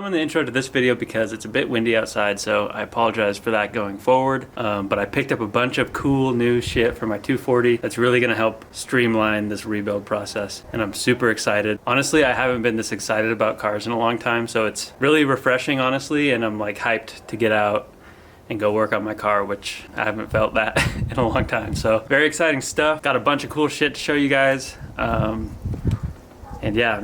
filming the intro to this video because it's a bit windy outside, so I apologize for that going forward. But I picked up a bunch of cool new shit for my 240 that's really gonna help streamline this rebuild process, and I'm super excited. Honestly, I haven't been this excited about cars in a long time, so it's really refreshing, honestly, and I'm like hyped to get out and go work on my car, which I haven't felt that in a long time. So very exciting stuff. Got a bunch of cool shit to show you guys. And yeah,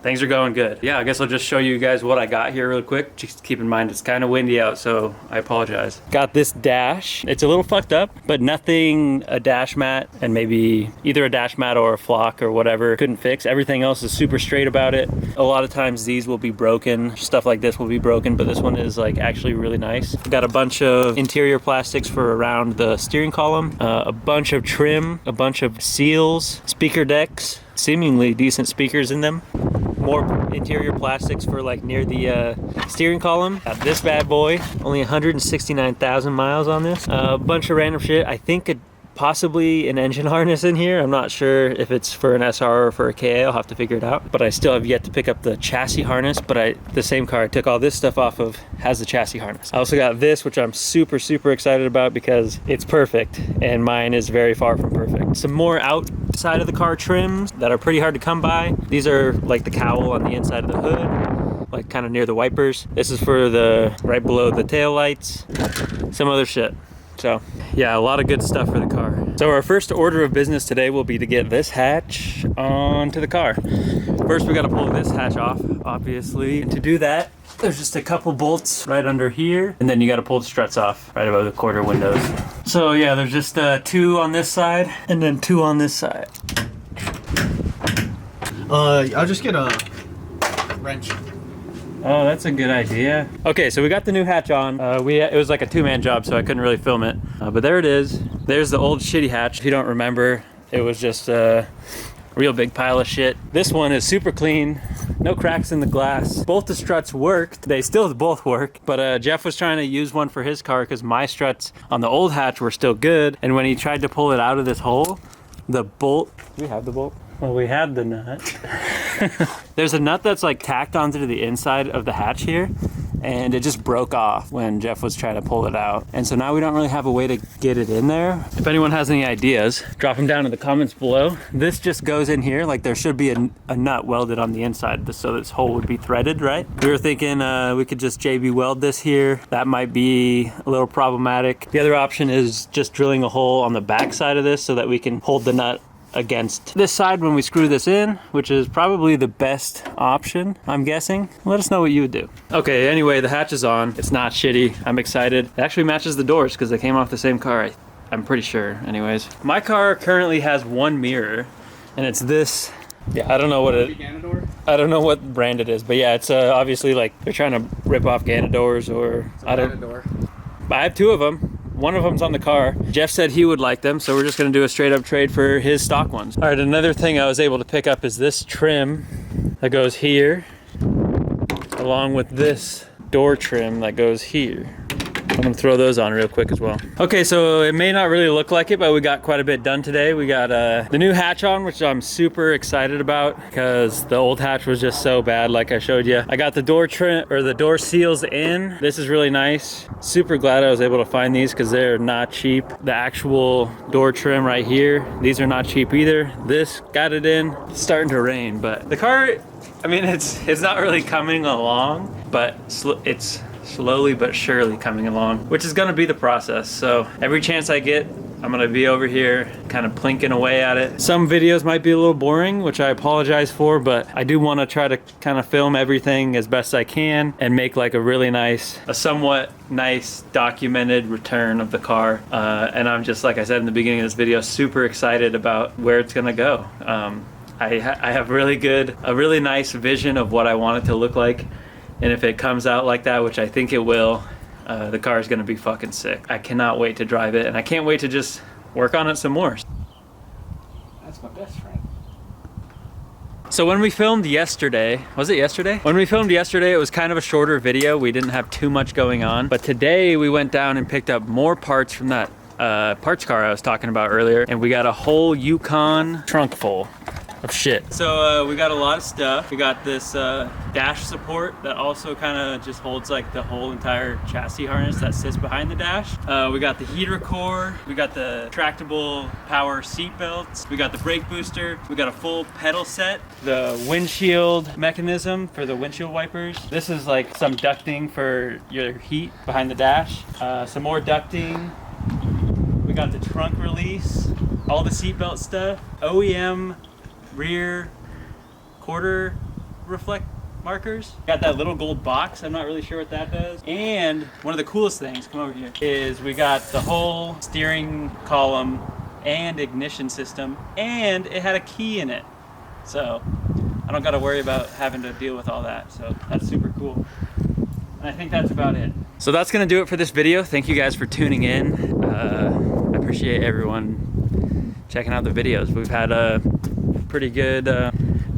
things are going good. Yeah, I guess I'll just show you guys what I got here real quick. Just keep in mind, it's kind of windy out, so I apologize. Got this dash. It's a little fucked up, but nothing a dash mat and maybe either a dash mat or a flock or whatever couldn't fix. Everything else is super straight about it. A lot of times these will be broken. Stuff like this will be broken, but this one is like actually really nice. Got a bunch of interior plastics for around the steering column, a bunch of trim, a bunch of seals, speaker decks, seemingly decent speakers in them. More interior plastics for like near the steering column. Got this bad boy, only 169,000 miles on this. A bunch of random shit. I think possibly an engine harness in here. I'm not sure if it's for an SR or for a KA. I'll have to figure it out. But I still have yet to pick up the chassis harness. But the same car I took all this stuff off of has the chassis harness. I also got this, which I'm super excited about because it's perfect and mine is very far from perfect. Some more outside of the car trims that are pretty hard to come by. These are like the cowl on the inside of the hood, like kind of near the wipers. This is for the right below the tail lights. Some other shit. So yeah, a lot of good stuff for the car. So our first order of business today will be to get this hatch onto the car. First we got to pull this hatch off, obviously. And to do that, there's just a couple bolts right under here, and then you got to pull the struts off right above the quarter windows. So yeah, there's just 2 on this side and then 2 on this side. I'll just get a wrench. Oh, that's a good idea. Okay, so we got the new hatch on. It was like a 2-man job, so I couldn't really film it. But there it is. There's the old shitty hatch. If you don't remember, it was just a real big pile of shit. This one is super clean. No cracks in the glass. Both the struts worked. They still both work. But Jeff was trying to use one for his car because my struts on the old hatch were still good. And when he tried to pull it out of this hole, the bolt... Do we have the bolt? Well, we had the nut. There's a nut that's like tacked onto the inside of the hatch here, and it just broke off when Jeff was trying to pull it out. And so now we don't really have a way to get it in there. If anyone has any ideas, drop them down in the comments below. This just goes in here, like there should be a nut welded on the inside so this hole would be threaded, right? We were thinking we could just JB weld this here. That might be a little problematic. The other option is just drilling a hole on the back side of this so that we can hold the nut against this side when we screw this in, which is probably the best option, I'm guessing. Let us know what you would do. Okay, anyway, the hatch is on. It's not shitty. I'm excited. It actually matches the doors because they came off the same car, I'm pretty sure. Anyways, my car currently has 1 mirror, and it's this. Yeah, I don't know what brand it is, but yeah, it's obviously like they're trying to rip off Ganadors or I have 2 of them. One of them's on the car. Jeff said he would like them, so we're just gonna do a straight up trade for his stock ones. All right, another thing I was able to pick up is this trim that goes here, along with this door trim that goes here. I'm gonna throw those on real quick as well. Okay, so it may not really look like it, but we got quite a bit done today. We got the new hatch on, which I'm super excited about because the old hatch was just so bad, like I showed you. I got the door trim, or the door seals in. This is really nice. Super glad I was able to find these because they're not cheap. The actual door trim right here, these are not cheap either. This got it in. It's starting to rain, but the car, I mean, it's not really coming along, but it's slowly but surely coming along, which is going to be the process. So every chance I get, I'm going to be over here kind of plinking away at it. Some videos might be a little boring, which I apologize for, but I do want to try to kind of film everything as best I can and make like a somewhat nice documented return of the car. And I'm just, like I said in the beginning of this video, super excited about where it's going to go. I have a really nice vision of what I want it to look like. And if it comes out like that, which I think it will, the car is going to be fucking sick. I cannot wait to drive it, and I can't wait to just work on it some more. That's my best friend. So when we filmed yesterday, was it yesterday? When we filmed yesterday, it was kind of a shorter video. We didn't have too much going on. But today we went down and picked up more parts from that parts car I was talking about earlier. And we got a whole Yukon trunk full. of shit. So we got a lot of stuff. We got this dash support that also kind of just holds like the whole entire chassis harness that sits behind the dash. We got the heater core. We got the tractable power seat belts. We got the brake booster. We got a full pedal set. The windshield mechanism for the windshield wipers. This is like some ducting for your heat behind the dash. Some more ducting. We got the trunk release. All the seatbelt stuff. OEM rear quarter reflect markers. Got that little gold box. I'm not really sure what that does. And one of the coolest things, come over here, is we got the whole steering column and ignition system, and it had a key in it. So I don't got to worry about having to deal with all that. So that's super cool. And I think that's about it. So that's gonna do it for this video. Thank you guys for tuning in. I appreciate everyone checking out the videos. We've had a pretty good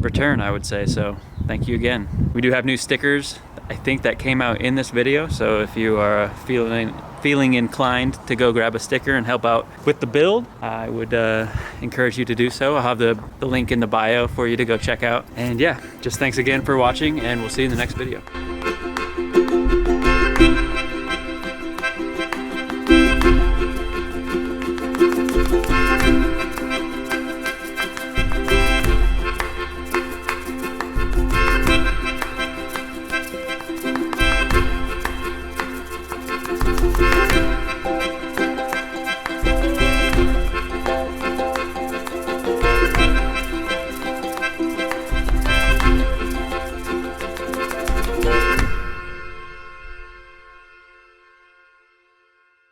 return, I would say, so thank you again. We do have new stickers, I think, that came out in this video, so if you are feeling inclined to go grab a sticker and help out with the build, I would encourage you to do so. I'll have the link in the bio for you to go check out. And yeah, just thanks again for watching, and we'll see you in the next video.